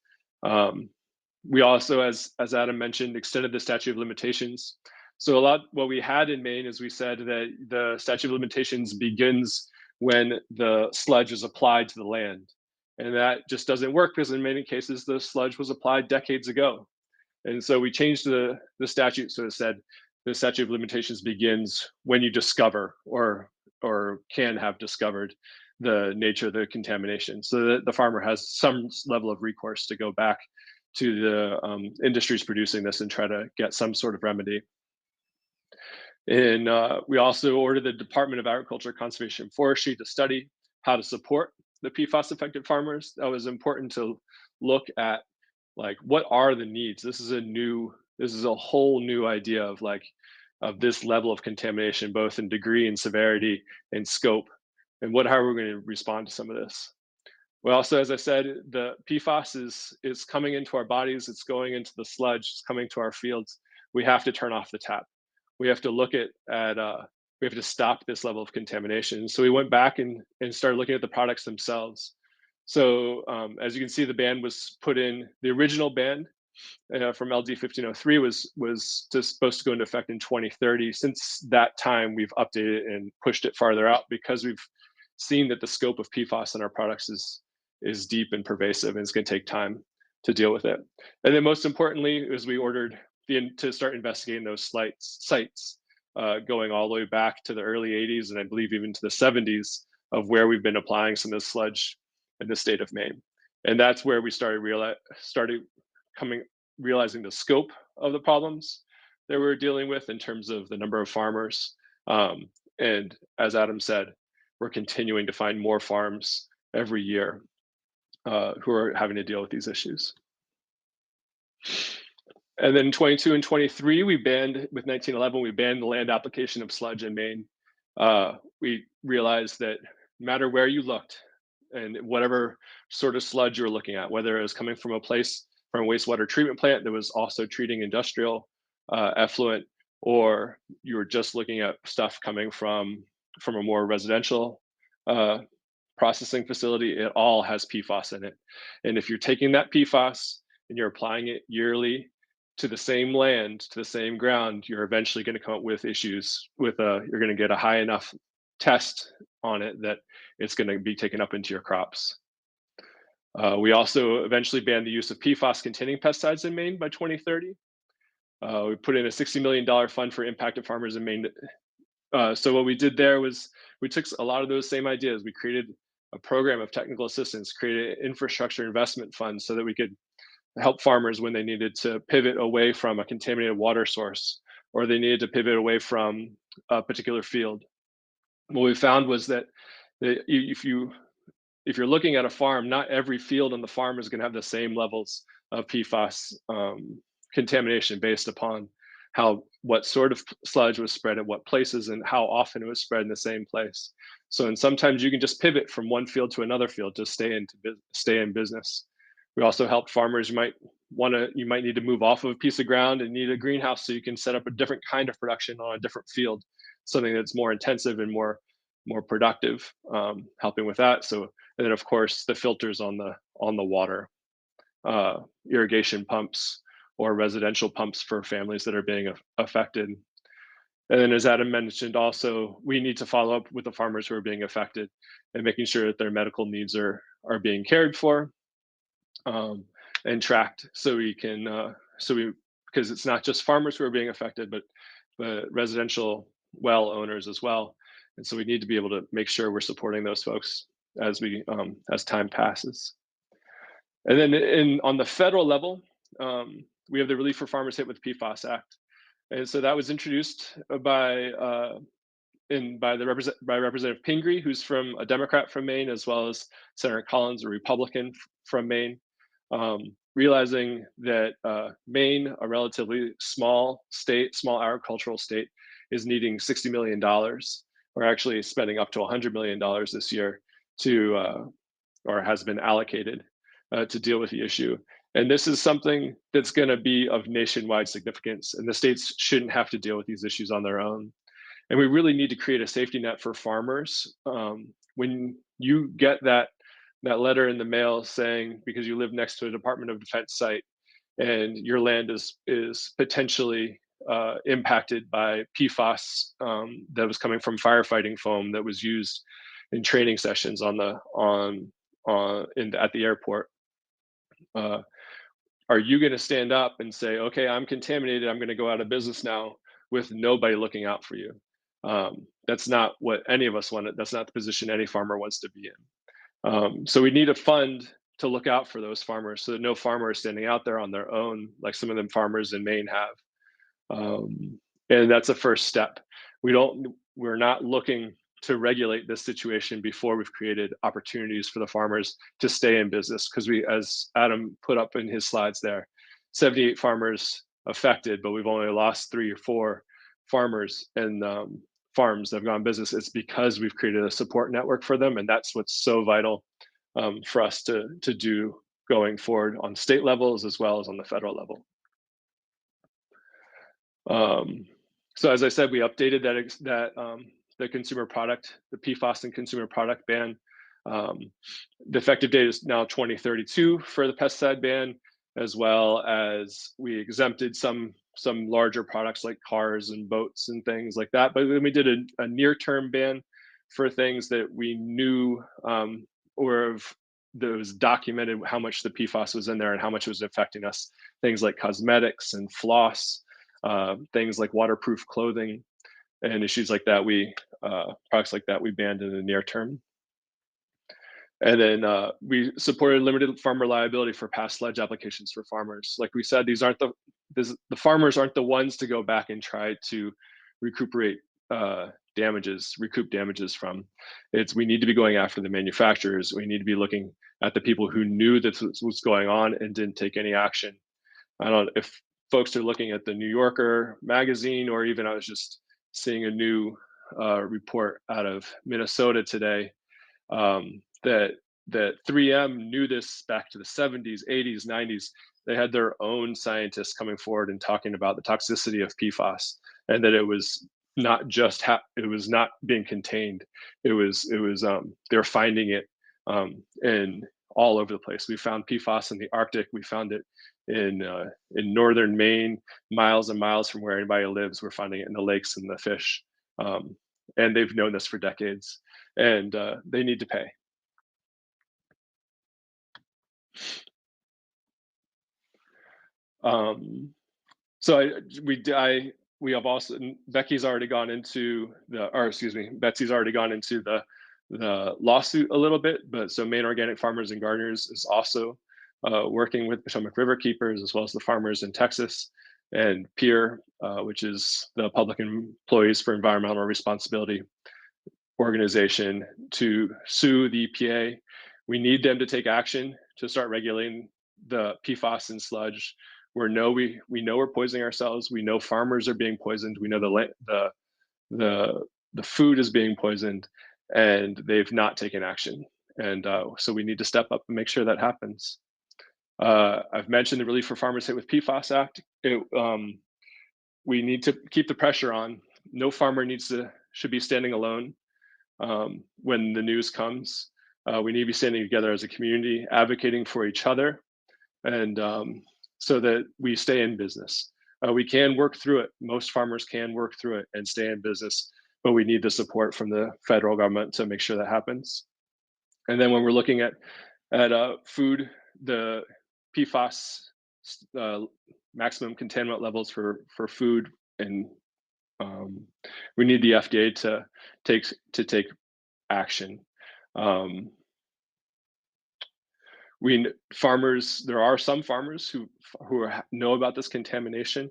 We also, as Adam mentioned, extended the statute of limitations. So what we had in Maine is we said that the statute of limitations begins when the sludge is applied to the land. And that just doesn't work, because in many cases, the sludge was applied decades ago. And so we changed the statute. So it said the statute of limitations begins when you discover or can have discovered the nature of the contamination, so that the farmer has some level of recourse to go back to the industries producing this and try to get some sort of remedy. And we also ordered the Department of Agriculture, Conservation and Forestry to study how to support the PFAS affected farmers. That was important to look at, like, what are the needs? This is a whole new idea of this level of contamination, both in degree and severity and scope, and how are we going to respond to some of this? Well, also, as I said, the PFAS is coming into our bodies, it's going into the sludge, it's coming to our fields. We have to turn off the tap. We have to look we have to stop this level of contamination. So we went back and started looking at the products themselves. So as you can see, the ban was put in. The original ban from LD 1503 was supposed to go into effect in 2030. Since that time, we've updated it and pushed it farther out, because we've seen that the scope of PFAS in our products is deep and pervasive, and it's going to take time to deal with it. And then most importantly, is we ordered to start investigating those sites going all the way back to the early 80s, and I believe even to the 70s, of where we've been applying some of this sludge in the state of Maine. And that's where we started realizing the scope of the problems that we're dealing with in terms of the number of farmers. And as Adam said, we're continuing to find more farms every year who are having to deal with these issues. And then 22 and 23, with 1911, we banned the land application of sludge in Maine. We realized that no matter where you looked, and whatever sort of sludge you were looking at, whether it was coming from a wastewater treatment plant that was also treating industrial effluent, or you were just looking at stuff coming from a more residential processing facility, it all has PFAS in it. And if you're taking that PFAS and you're applying it yearly to the same land, to the same ground, you're eventually going to come up with issues with you're going to get a high enough test on it that it's going to be taken up into your crops. We also eventually banned the use of PFAS containing pesticides in Maine by 2030. We put in a $60 million fund for impacted farmers in Maine So what we did there was we took a lot of those same ideas. We created a program of technical assistance, created an infrastructure investment fund so that we could help farmers when they needed to pivot away from a contaminated water source, or they needed to pivot away from a particular field. What we found was that if you're looking at a farm, not every field on the farm is going to have the same levels of PFAS contamination based upon what sort of sludge was spread at what places and how often it was spread in the same place. So, and sometimes you can just pivot from one field to another field to stay in business. We also helped farmers. You might need to move off of a piece of ground and need a greenhouse so you can set up a different kind of production on a different field, something that's more intensive and more productive, helping with that. So, and then of course the filters on the water, irrigation pumps or residential pumps for families that are being affected. And then, as Adam mentioned, also we need to follow up with the farmers who are being affected and making sure that their medical needs are being cared for, and tracked, so we can because it's not just farmers who are being affected, but residential well owners as well. And so we need to be able to make sure we're supporting those folks as as time passes. And then on the federal level, we have the Relief for Farmers Hit with PFAS Act, and so that was introduced by Representative Pingree, who's a Democrat from Maine, as well as Senator Collins, a Republican from Maine. Realizing that Maine, a relatively small agricultural state, is needing $60 million. We're actually spending up to $100 million this year or has been allocated to deal with the issue. And this is something that's going to be of nationwide significance, and the states shouldn't have to deal with these issues on their own. And we really need to create a safety net for farmers. When you get that letter in the mail saying, because you live next to a Department of Defense site and your land is potentially impacted by PFAS that was coming from firefighting foam that was used in training sessions at the airport, are you going to stand up and say, okay, I'm contaminated, I'm going to go out of business now, with nobody looking out for you? That's not what any of us want. That's not the position any farmer wants to be in. So we need a fund to look out for those farmers, so that no farmer is standing out there on their own, like some of them farmers in Maine have. And that's a first step. We're not looking to regulate this situation before we've created opportunities for the farmers to stay in business, because as Adam put up in his slides there, 78 farmers affected, but we've only lost 3 or 4 farmers and farms that have gone business. It's because we've created a support network for them, and that's what's so vital for us to do going forward on state levels as well as on the federal level. So as I said, we updated the consumer product, the PFAS and consumer product ban. The effective date is now 2032 for the pesticide ban, as well as we exempted some larger products like cars and boats and things like that. But then we did a near-term ban for things that we knew that was documented how much the PFAS was in there and how much it was affecting us. Things like cosmetics and floss, things like waterproof clothing, and issues like that. Products like that we banned in the near term. And then we supported limited farmer liability for past sludge applications for farmers. Like we said, the farmers aren't the ones to go back and try to recoup damages from. We need to be going after the manufacturers. We need to be looking at the people who knew this was going on and didn't take any action. I don't know if folks are looking at the New Yorker magazine, or even I was just seeing a new report out of Minnesota today, that 3M knew this back to the 70s, 80s, 90s. They had their own scientists coming forward and talking about the toxicity of PFAS, and that it was not just it was not being contained. It was they were finding it in all over the place. We found PFAS in the Arctic. We found it in northern Maine, miles and miles from where anybody lives. We're finding it in the lakes and the fish, and they've known this for decades, and they need to pay. So we have also, Betsy's already gone into the lawsuit a little bit, but so Maine Organic Farmers and Gardeners is also working with Potomac Riverkeepers, as well as the farmers in Texas, and PEER, which is the Public Employees for Environmental Responsibility organization, to sue the EPA. We need them to take action to start regulating the PFAS in sludge. We know we're poisoning ourselves. We know farmers are being poisoned. We know the food is being poisoned, and they've not taken action. And so we need to step up and make sure that happens. I've mentioned the Relief for Farmers Hit with PFAS Act. We need to keep the pressure on. No farmer should be standing alone when the news comes. We need to be standing together as a community, advocating for each other, and so that we stay in business. We can work through it. Most farmers can work through it and stay in business, but we need the support from the federal government to make sure that happens. And then when we're looking at food, the PFAS maximum contaminant levels for food, and we need the FDA to take action. There are some farmers who know about this contamination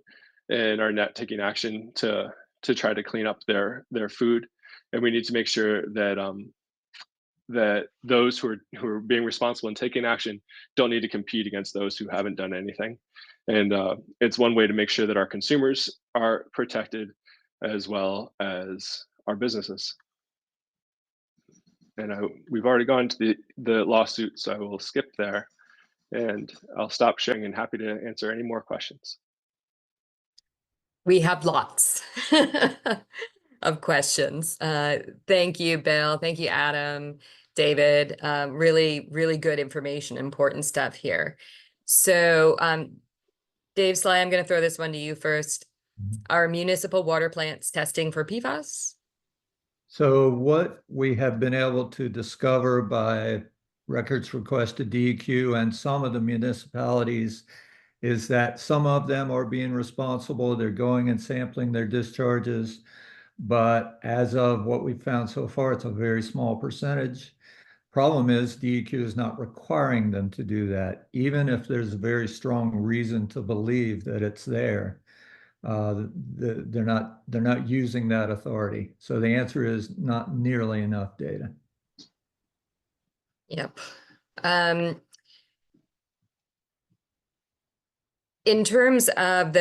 and are not taking action to try to clean up their food, and we need to make sure that that those who are being responsible and taking action don't need to compete against those who haven't done anything. And it's one way to make sure that our consumers are protected, as well as our businesses. And we've already gone to the lawsuit, so I will skip there, and I'll stop sharing and happy to answer any more questions. We have lots of questions. Thank you, Bill. Thank you, Adam, David. Really, really good information, important stuff here. So Dave Sly, I'm going to throw this one to you first. Are municipal water plants testing for PFAS? So what we have been able to discover by records requested DEQ and some of the municipalities is that some of them are being responsible. They're going and sampling their discharges. But as of what we've found so far, it's a very small percentage. Problem is DEQ is not requiring them to do that, even if there's a very strong reason to believe that it's there. They're not using that authority. So the answer is not nearly enough data. Yep. In terms of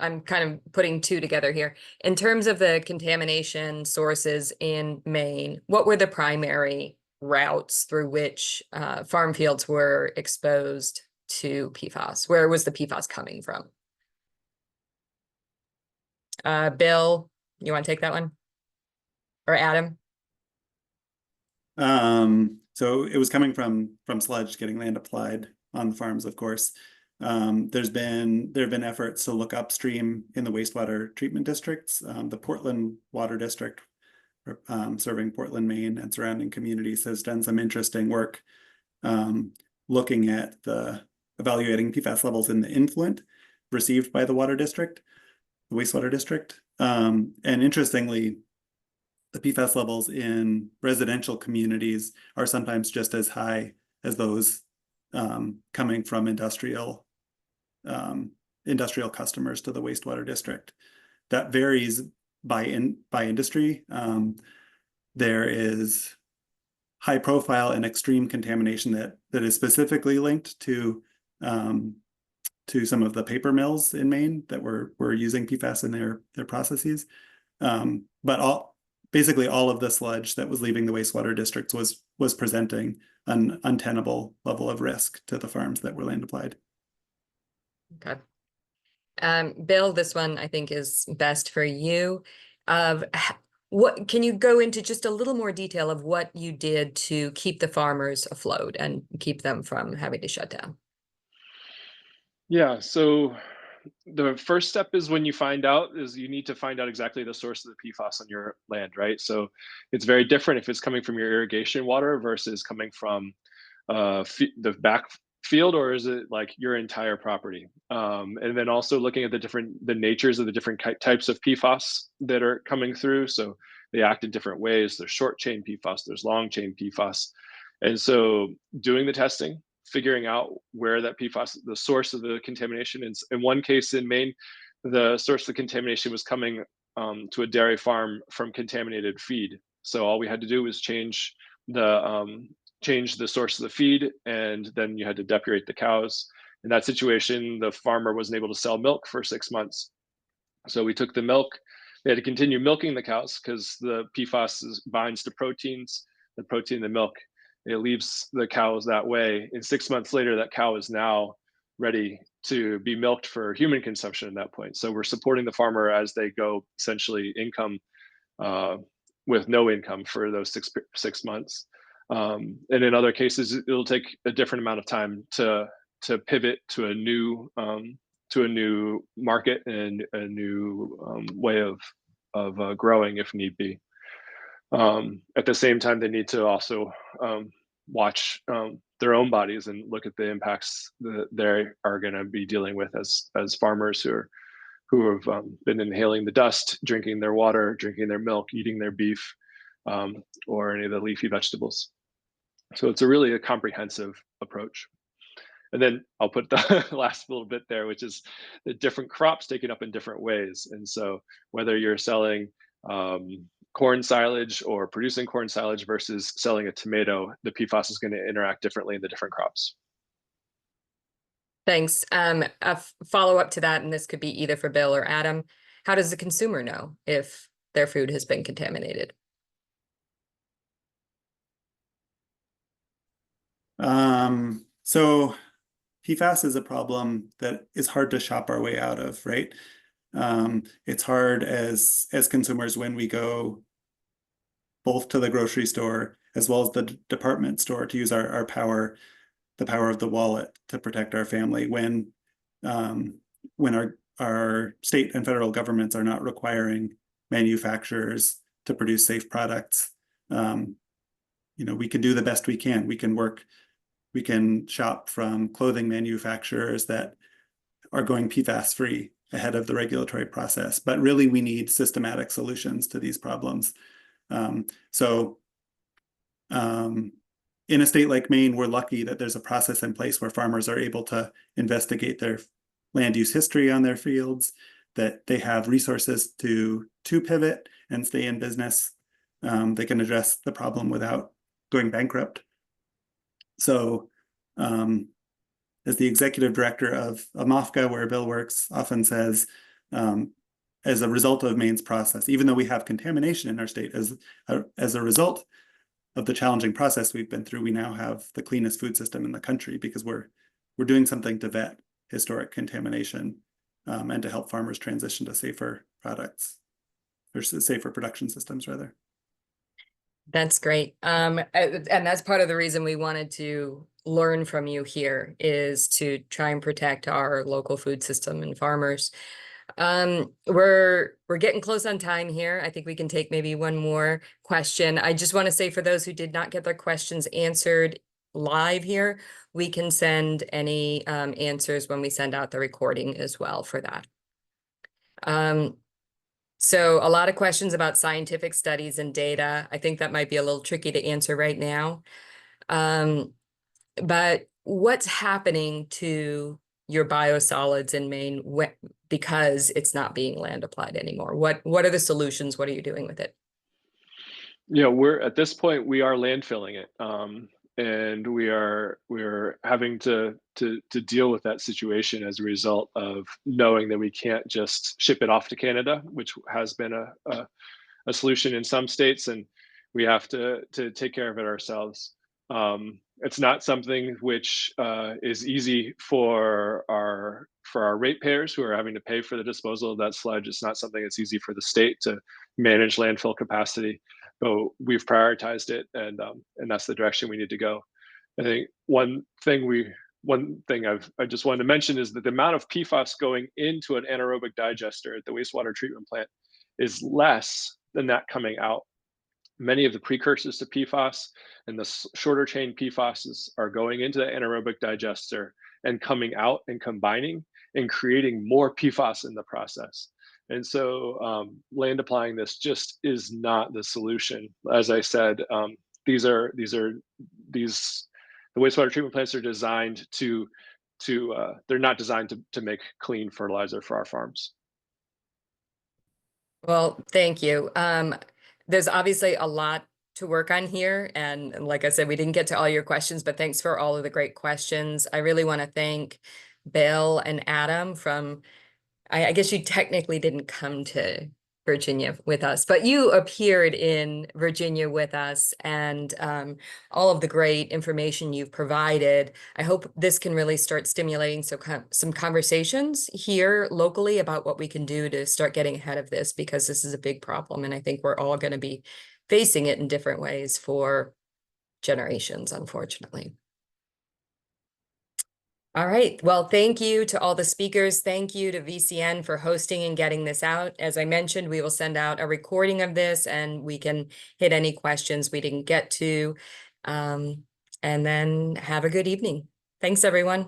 I'm kind of putting two together here. In terms of the contamination sources in Maine, what were the primary routes through which farm fields were exposed to PFAS? Where was the PFAS coming from? Bill, you want to take that one? Or Adam? So it was coming from sludge getting land applied on the farms, of course. There have been efforts to look upstream in the wastewater treatment districts. The Portland Water District, serving Portland, Maine, and surrounding communities, has done some interesting work looking at evaluating PFAS levels in the influent received by the water district, the wastewater district. And interestingly, the PFAS levels in residential communities are sometimes just as high as those coming from industrial customers to the wastewater district. That varies by industry. There is high profile and extreme contamination that is specifically linked to some of the paper mills in Maine that were using PFAS in their processes. But basically all of the sludge that was leaving the wastewater districts was presenting an untenable level of risk to the farms that were land applied. Okay. Bill, this one I think is best for you. What can you go into just a little more detail of what you did to keep the farmers afloat and keep them from having to shut down? Yeah, so the first step is when you you need to find out exactly the source of the PFAS on your land, right? So it's very different if it's coming from your irrigation water versus coming from the field, or is it like your entire property? And then also looking at the natures of the different types of PFAS that are coming through. So they act in different ways. There's short chain PFAS, there's long chain PFAS. And so doing the testing, figuring out where that PFAS, the source of the contamination is. In one case in Maine, the source of the contamination was coming to a dairy farm from contaminated feed. So all we had to do was change the source of the feed, and then you had to depurate the cows. In that situation, the farmer wasn't able to sell milk for 6 months. So we took the milk. They had to continue milking the cows because the PFAS binds to proteins, the protein in the milk. It leaves the cows that way. And 6 months later, that cow is now ready to be milked for human consumption at that point. So we're supporting the farmer as they go essentially income with no income for those six months. And in other cases, it'll take a different amount of time to pivot to a new market and a new way of growing if need be. At the same time, they need to also watch their own bodies and look at the impacts that they are going to be dealing with as farmers who have been inhaling the dust, drinking their water, drinking their milk, eating their beef, or any of the leafy vegetables. So it's really a comprehensive approach. And then I'll put the last little bit there, which is the different crops taken up in different ways. And so whether you're selling corn silage or producing corn silage versus selling a tomato, the PFAS is going to interact differently in the different crops. Thanks. A follow-up to that, and this could be either for Bill or Adam. How does the consumer know if their food has been contaminated? So PFAS is a problem that is hard to shop our way out of, right? It's hard as consumers when we go both to the grocery store as well as the department store to use our power, the power of the wallet to protect our family when our state and federal governments are not requiring manufacturers to produce safe products. We can do the best we can. We can shop from clothing manufacturers that are going PFAS free ahead of the regulatory process, but really we need systematic solutions to these problems. In a state like Maine, we're lucky that there's a process in place where farmers are able to investigate their land use history on their fields, that they have resources to pivot and stay in business. They can address the problem without going bankrupt. So as the executive director of MOFGA, where Bill works, often says, as a result of Maine's process, even though we have contamination in our state, as a result of the challenging process we've been through, we now have the cleanest food system in the country because we're doing something to vet historic contamination and to help farmers transition to safer products, or safer production systems, rather. That's great. And that's part of the reason we wanted to learn from you here, is to try and protect our local food system and farmers. We're getting close on time here. I think we can take maybe one more question. I just want to say, for those who did not get their questions answered live here, we can send any answers when we send out the recording as well for that. So a lot of questions about scientific studies and data. I think that might be a little tricky to answer right now. But what's happening to your biosolids in Maine because it's not being land applied anymore? What are the solutions? What are you doing with it? We're at this point, we are landfilling it. And we're having to deal with that situation as a result of knowing that we can't just ship it off to Canada, which has been a solution in some states, and we have to take care of it ourselves. It's not something which is easy for our ratepayers who are having to pay for the disposal of that sludge. It's not something that's easy for the state to manage landfill capacity. So we've prioritized it, and that's the direction we need to go. I think one thing I just wanted to mention is that the amount of PFAS going into an anaerobic digester at the wastewater treatment plant is less than that coming out. many of the precursors to PFAS and the shorter chain PFAS are going into the anaerobic digester and coming out and combining and creating more PFAS in the process. And so land applying this just is not the solution. As I said, the wastewater treatment plants are designed they're not designed to make clean fertilizer for our farms. Well, thank you. There's obviously a lot to work on here. And like I said, we didn't get to all your questions, but thanks for all of the great questions. I really want to thank Bill and Adam from, I guess you technically didn't come to Virginia with us, but you appeared in Virginia with us, and all of the great information you've provided. I hope this can really start stimulating some conversations here locally about what we can do to start getting ahead of this, because this is a big problem. And I think we're all going to be facing it in different ways for generations, unfortunately. All right. Well, thank you to all the speakers. Thank you to VCN for hosting and getting this out. As I mentioned, we will send out a recording of this, and we can hit any questions we didn't get to. And then have a good evening. Thanks, everyone.